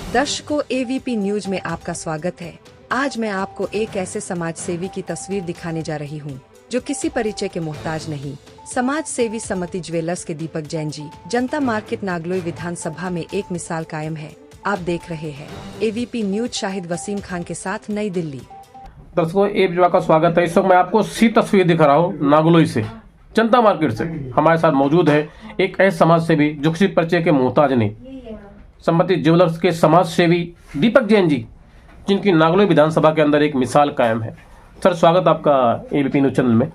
दर्शकों, AVP news में आपका स्वागत है। आज मैं आपको एक ऐसे समाज सेवी की तस्वीर दिखाने जा रही हूं, जो किसी परिचय के मोहताज नहीं। समाज सेवी समति ज्वेलर्स के दीपक जैन जी जनता मार्केट नागलोई विधानसभा में एक मिसाल कायम है। आप देख रहे हैं एवीपी न्यूज। शाहिद वसीम खान के साथ, नई दिल्ली। दर्शकों, एवीपी का स्वागत है। इस वक्त मैं आपको सी तस्वीर दिखा रहा हूँ नागलोई से, जनता मार्केट से। हमारे साथ मौजूद है एक ऐसे समाज सेवी जो किसी परिचय के मोहताज नहीं, समति ज्वेलर्स के समाज सेवी दीपक जैन जी, जिनकी नागलोई विधानसभा के अंदर एक मिसाल कायम है। सर, स्वागत आपका एबीपी न्यूज चैनल में।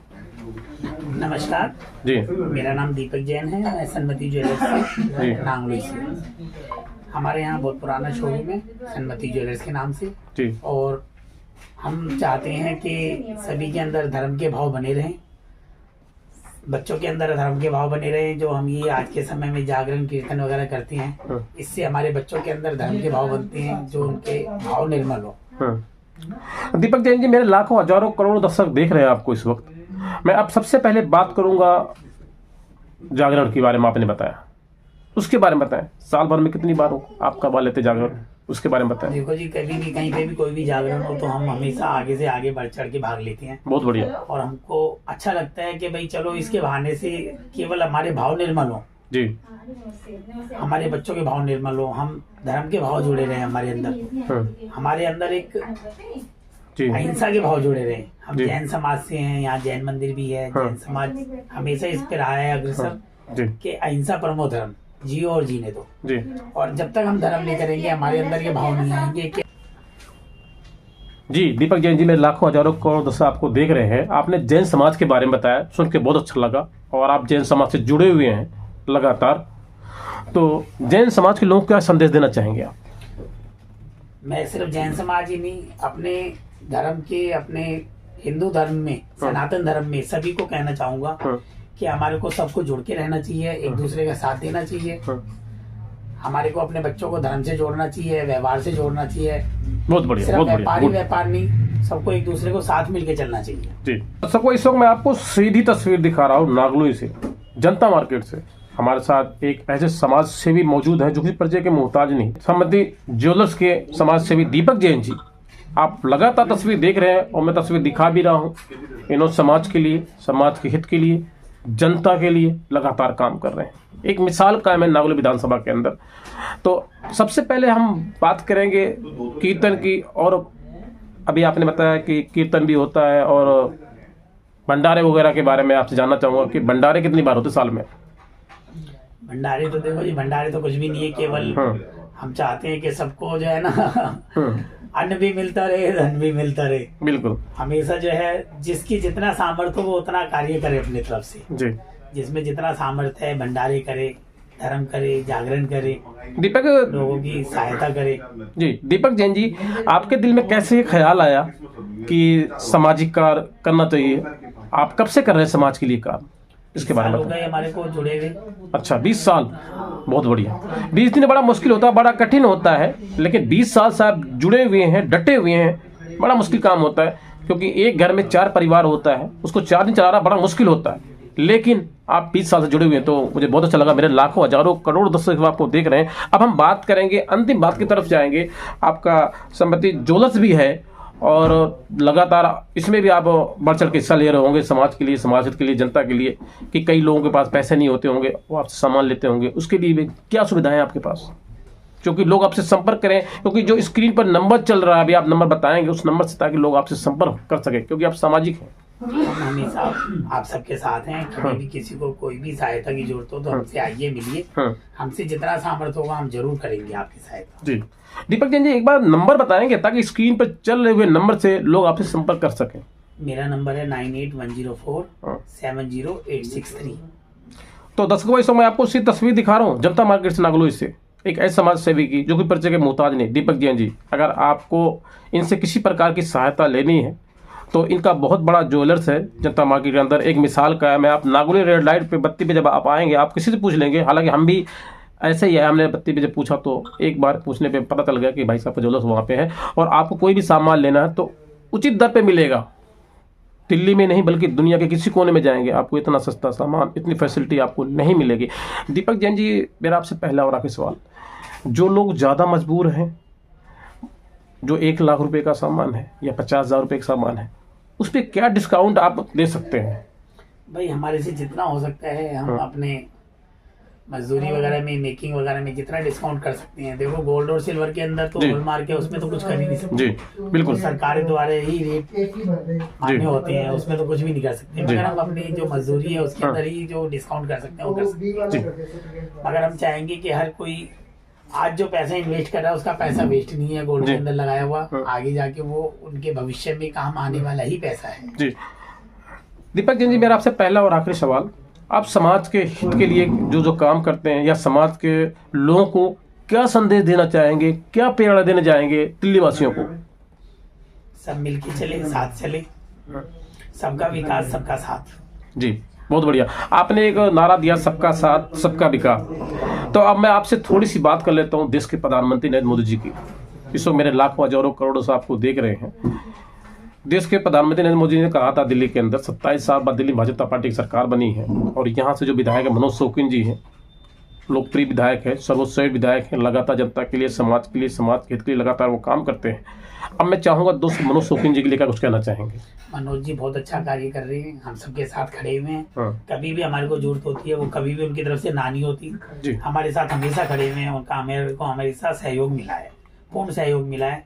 नमस्कार जी, मेरा नाम दीपक जैन है। मैं सन्मति ज्वेलर्स से नागलोई से। हमारे यहाँ बहुत पुराना शोरूम है सन्मति ज्वेलर्स के नाम से जी। और हम चाहते हैं कि सभी के अंदर धर्म के भाव बने रहें, बच्चों के अंदर धर्म के भाव बने रहें। जो हम ये आज के समय में जागरण कीर्तन वगैरह करते हैं, इससे हमारे बच्चों के अंदर धर्म के भाव बनते हैं, जो उनके भाव निर्मल हो। दीपक जैन जी, मेरे लाखों हजारों करोड़ों दर्शक देख रहे हैं आपको इस वक्त। मैं अब सबसे पहले बात करूंगा जागरण के बारे में। आपने बताया, उसके बारे में बताएं। साल भर में कितनी बार हो आप करवा लेते जागरण, उसके बारे में बताएं। देखो जी, कभी भी कहीं पे भी कोई भी जागरण हो तो हम हमेशा आगे से आगे बढ़ चढ़ के भाग लेते हैं। बहुत बढ़िया। और हमको अच्छा लगता है कि भाई चलो, इसके बहाने से केवल हमारे भाव निर्मल हो जी, हमारे बच्चों के भाव निर्मल हो, हम धर्म के भाव जुड़े रहे हमारे अंदर। हमारे अंदर एक जी, अहिंसा के भाव जुड़े रहे। हम जी। जैन समाज से हैं, यहाँ जैन मंदिर भी है। जैन समाज हमेशा इस पे रहा है अग्रसर जी, कि अहिंसा परमो धर्म, जियो और जीने दो। जी। और जब तक हम धर्म नहीं करेंगे, हमारे अंदर के भाव नहीं आएंगे कि जी, दीपक जैन जी, मेरे लाखों हजारों करोड़ दर्शक आपको देख रहे हैं। आपने जैन समाज के बारे में बताया, सुन के बहुत अच्छा लगा। और आप जैन समाज से जुड़े हुए हैं लगातार, तो जैन समाज के लोगों को क्या संदेश देना चाहेंगे आप? मैं सिर्फ जैन समाज ही नहीं, अपने धर्म के, अपने हिंदू धर्म में, सनातन धर्म में सभी को कहना चाहूंगा कि हमारे को सबको जुड़ के रहना चाहिए, एक दूसरे का साथ देना चाहिए। हमारे को अपने बच्चों को धर्म से जोड़ना चाहिए, व्यवहार से जोड़ना चाहिए। बहुत बढ़िया, सिर्फ बहुत व्यापारी बढ़िया। व्यापार नहीं, सबको एक दूसरे को साथ मिलके चलना चाहिए। जी, सबको इस वक्त मैं आपको सीधी तस्वीर दिखा रहा हूँ नागलोई से, जनता मार्केट से। हमारे साथ एक ऐसे समाज सेवी मौजूद है जो किसी परिचय के मोहताज नहीं, समति ज्वेलर्स के समाज सेवी दीपक जैन जी। आप लगातार तस्वीर देख रहे हैं और मैं तस्वीर दिखा भी रहा हूँ। इन्होंने समाज के लिए, समाज के हित के लिए, जनता के लिए लगातार काम कर रहे हैं। एक मिसाल कायम है नागलोई विधानसभा के अंदर। तो सबसे पहले हम बात करेंगे कीर्तन की। और अभी आपने बताया कि कीर्तन भी होता है और भंडारे वगैरह के बारे में आपसे जानना चाहूंगा कि भंडारे कितनी बार होते साल में? भंडारे तो देखो जी, भंडारे तो कुछ भी नहीं है, केवल हम चाहते हैं कि सबको जो है ना अन्न भी मिलता रहे, धन भी मिलता रहे। बिल्कुल। हमेशा जो है जिसकी जितना सामर्थ्य हो वो उतना कार्य करे अपनी तरफ से। जी, जिसमें जितना सामर्थ्य है, भंडारे करे, धर्म करे, जागरण करे, दीपक लोगों की सहायता करे। जी, दीपक जैन जी, आपके दिल में कैसे ये ख्याल आया कि सामाजिक कार्य करना चाहिए? आप कब से कर रहे हैं समाज के लिए कार्य, इसके बारे में हो गए हमारे को जुड़े हुए। अच्छा, 20 साल। बहुत बढ़िया। 20 दिन बड़ा मुश्किल होता है, बड़ा कठिन होता है, लेकिन 20 साल से आप जुड़े हुए हैं, डटे हुए हैं। बड़ा मुश्किल काम होता है, क्योंकि एक घर में 4 परिवार होता है, उसको 4 दिन चलाना बड़ा मुश्किल होता है। लेकिन आप 20 साल से जुड़े हुए हैं, तो मुझे बहुत अच्छा लगा। मेरे लाखों हजारों करोड़ दर्शक आपको देख रहे हैं। अब हम बात करेंगे, अंतिम बात की तरफ जाएंगे। आपका समति ज्वेलर्स भी है और लगातार इसमें भी आप बढ़ चढ़ के हिस्सा ले रहे होंगे समाज के लिए, समाज हित के लिए, जनता के लिए। कि कई लोगों के पास पैसे नहीं होते होंगे, वो आपसे सामान लेते होंगे, उसके लिए भी क्या सुविधाएं आपके पास, क्योंकि लोग आपसे संपर्क करें? क्योंकि जो स्क्रीन पर नंबर चल रहा है, अभी आप नंबर बताएंगे उस नंबर से, ताकि लोग आपसे संपर्क कर सके, क्योंकि आप सामाजिक हैं। हम हमेशा आप सबके साथ हैं। कभी भी किसी को कोई भी सहायता की जरूरत हो तो हमसे आइए, मिलिए। हमसे जितना सामर्थ्य होगा हम जरूर करेंगे आपकी सहायता। जी, दीपक जैन जी, एक बार नंबर बताएंगे ताकि स्क्रीन पर चल रहे हुए नंबर से लोग आपसे संपर्क कर सकें। मेरा नंबर है 9810470863। तो दर्शकों, इस समय आपको सीधी तस्वीर दिखा रहा हूँ जनता मार्केट से नागलोई से, एक ऐसे समाज सेवी की जो कि परिचय के मोहताज नहीं, दीपक जैन जी। अगर आपको इनसे किसी प्रकार की सहायता लेनी है तो इनका बहुत बड़ा ज्वेलर्स है जनता मार्केट के अंदर। एक मिसाल का है। मैं आप नागलोई रेड लाइट पे बत्ती पे जब आप आएंगे, आप किसी से पूछ लेंगे, हालांकि हम भी ऐसे ही है। हमने बत्ती पे जब पूछा तो एक बार पूछने पे पता चल गया कि भाई साहब का ज्वेलर्स वहाँ पे है, और आपको कोई भी सामान लेना है तो उचित दर पे मिलेगा। दिल्ली में नहीं बल्कि दुनिया के किसी कोने में जाएंगे, आपको इतना सस्ता सामान, इतनी फैसिलिटी आपको नहीं मिलेगी। दीपक जैन जी, मेरा आपसे पहला और आखिरी सवाल, जो लोग ज़्यादा मजबूर हैं जो 1 लाख रुपए का सामान है या 50,000 रुपए का सामान है, उस पर क्या डिस्काउंट आप दे सकते हैं? भाई हमारे से जितना हो सकता है हम अपने मजदूरी वगैरह में, मेकिंग वगैरह में जितना डिस्काउंट कर सकते हैं। देखो गोल्ड और सिल्वर के अंदर तो हॉलमार्क है, उसमें तो कुछ कर ही नहीं सकते। जी बिल्कुल, सरकार द्वारा ही रेट मान्य होते हैं, उसमें तो कुछ भी नहीं कर सकते। मगर हम अपनी जो मजदूरी है उसके अंदर ही जो डिस्काउंट कर सकते हैं वो कर सकते हैं। मगर हम चाहेंगे कि हर कोई आज जो पैसा इन्वेस्ट कर रहा है उसका पैसा वेस्ट नहीं है गोल्ड के अंदर लगाया हुआ, आगे जाके वो उनके भविष्य में काम आने वाला ही पैसा है। जी दीपक जैन जी, मेरा आपसे पहला और आखिरी सवाल, आप समाज के हित के लिए जो जो काम करते हैं या समाज के लोगों को क्या संदेश देना चाहेंगे, क्या प्रेरणा देना चाहेंगे दिल्ली वासियों को? सब मिलके चले, साथ चले, सबका विकास सबका साथ। जी बहुत बढ़िया, आपने एक नारा दिया, सबका साथ सबका विकास। तो अब मैं आपसे थोड़ी सी बात कर लेता हूँ देश के प्रधानमंत्री नरेंद्र मोदी जी की। इस वक्त मेरे लाखों हजारों करोड़ों से आपको देख रहे हैं। देश के प्रधानमंत्री नरेंद्र मोदी ने कहा था दिल्ली के अंदर 27 साल बाद दिल्ली भाजपा पार्टी की सरकार बनी है और यहाँ से जो विधायक है मनोज शौकीन जी हैं, लोकप्रिय विधायक है, सर्वश्रेष्ठ विधायक है, लगातार जनता के लिए, समाज के लिए, समाज के हित के लिए लगातार वो काम करते हैं। अब मैं चाहूंगा दोस्त मनोज शौकीन जी के लिए क्या कुछ कहना चाहेंगे? मनोज जी बहुत अच्छा कार्य कर रहे हैं, हम सबके साथ खड़े हुए हैं। कभी भी हमारे को जरूरत होती है वो कभी भी उनकी तरफ से ना नहीं होती, हमारे साथ हमेशा खड़े हुए हैं। उनका हमारे साथ सहयोग मिला है, पूर्ण सहयोग मिला है।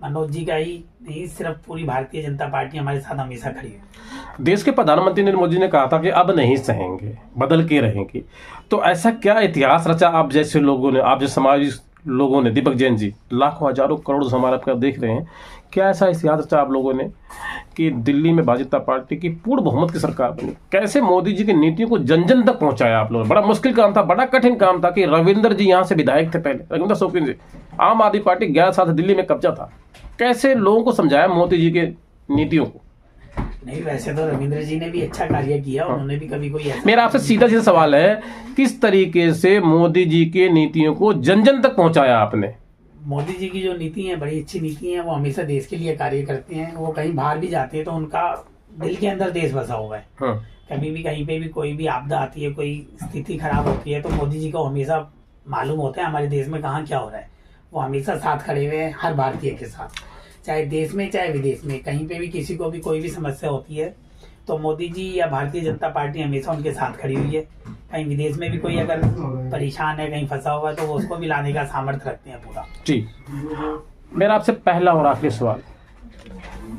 मनोज जी का ही नहीं, सिर्फ पूरी भारतीय जनता पार्टी हमारे साथ हमेशा खड़ी है। देश के प्रधानमंत्री नरेंद्र मोदी ने कहा था कि अब नहीं सहेंगे, बदल के रहेंगे। तो ऐसा क्या इतिहास रचा आप जैसे लोगों ने, आप जैसे समाज लोगों ने? दीपक जैन जी, लाखों हजारों करोड़ हमारे आपका देख रहे हैं, क्या ऐसा इतिहास रचा आप लोगों ने कि दिल्ली में भाजपा पार्टी की पूर्ण बहुमत की सरकार बनी? कैसे मोदी जी की नीतियों को जन जन तक पहुंचाया आप लोगों ने? बड़ा मुश्किल काम था, बड़ा कठिन काम था कि रविंद्र जी यहाँ से विधायक थे, पहले रविंद्र शौकीन जी, आम आदमी पार्टी 11 साल दिल्ली में कब्जा था, कैसे लोगों को समझाया मोदी जी के नीतियों को? नहीं, वैसे तो रविंद्र जी ने भी अच्छा कार्य किया, उन्होंने भी कभी कोई मेरा आपसे सीधा सीधा सवाल है, किस तरीके से मोदी जी के नीतियों को जन जन तक पहुंचाया आपने? मोदी जी की जो नीति है बड़ी अच्छी नीति है, वो हमेशा देश के लिए कार्य करते हैं। वो कहीं बाहर भी जाते हैं तो उनका दिल के अंदर देश बसा हुआ है। कभी भी कहीं पे भी कोई भी आपदा आती है, कोई स्थिति खराब होती है तो मोदी जी को हमेशा मालूम होता है हमारे देश में कहाँ क्या हो रहा है। वो हमेशा साथ खड़े हुए हैं हर भारतीय के साथ, चाहे देश में चाहे विदेश में। कहीं पे भी किसी को भी कोई भी समस्या होती है तो मोदी जी या भारतीय जनता पार्टी हमेशा उनके साथ खड़ी हुई है। कहीं विदेश में भी कोई अगर परेशान है, कहीं फंसा हुआ है तो वो उसको भी लाने का सामर्थ्य रखते हैं पूरा। जी मेरा आपसे पहला और आखिरी सवाल,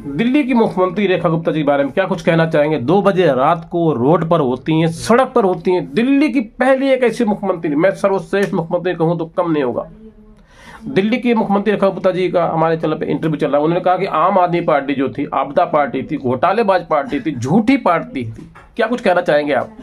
दिल्ली की मुख्यमंत्री रेखा गुप्ता जी के बारे में क्या कुछ कहना चाहेंगे? 2 बजे रात को रोड पर होती हैं, सड़क पर होती हैं, दिल्ली की पहली एक ऐसी मुख्यमंत्री, मैं सर्वश्रेष्ठ मुख्यमंत्री कहूँ तो कम नहीं होगा। दिल्ली के मुख्यमंत्री रेखा गुप्ता जी का हमारे चैनल पे इंटरव्यू चल रहा है, उन्होंने कहा कि आम आदमी पार्टी जो थी आपदा पार्टी थी, घोटालेबाज पार्टी थी, झूठी पार्टी थी। क्या कुछ कहना चाहेंगे आप?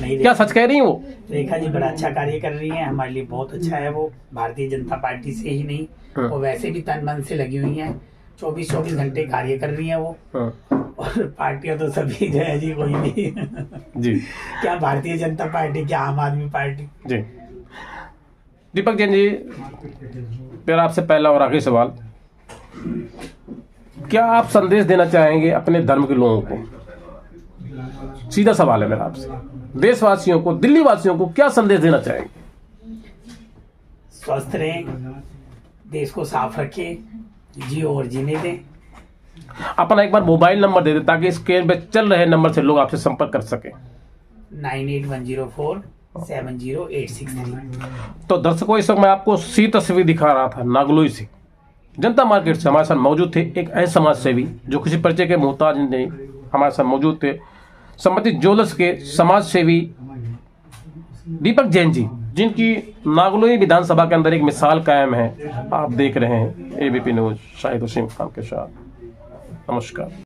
नहीं, क्या सच कह रही हैं वो? रेखा जी बड़ा अच्छा कार्य कर रही है, हमारे लिए बहुत अच्छा है। वो भारतीय जनता पार्टी से ही नहीं, वो वैसे भी तन मन से लगी हुई है, 24 घंटे कार्य कर रही है वो। और पार्टियां तो सभी जो है जी, कोई भी जी, क्या भारतीय जनता पार्टी, क्या आम आदमी पार्टी। जी दीपक जैन जी, मेरा आपसे पहला और आखिरी सवाल, क्या आप संदेश देना चाहेंगे अपने धर्म के लोगों को? सीधा सवाल है मेरा आपसे, देशवासियों को, दिल्ली वासियों को क्या संदेश देना चाहेंगे? स्वस्थ रहें, देश को साफ रखें, जियो और जीने दें। अपना एक बार मोबाइल नंबर दे दें ताकि स्क्रीन पे चल रहे नंबर से लोग आपसे संपर्क कर सकें। 9810470863। तो दर्शकों, इस वक्त मैं आपको सी तस्वीर दिखा रहा था नागलोई से, जनता मार्केट से। हमारे साथ मौजूद थे एक ऐसे समाज सेवी जो किसी परिचय के मोहताज नहीं, हमारे साथ मौजूद थे संबंधित ज्वेलर्स के समाज सेवी दीपक जैन जी, जिनकी नागलोई विधानसभा के अंदर एक मिसाल कायम है। आप देख रहे हैं एबीपी न्यूज, शाहिद हुसैन खान के साथ। नमस्कार।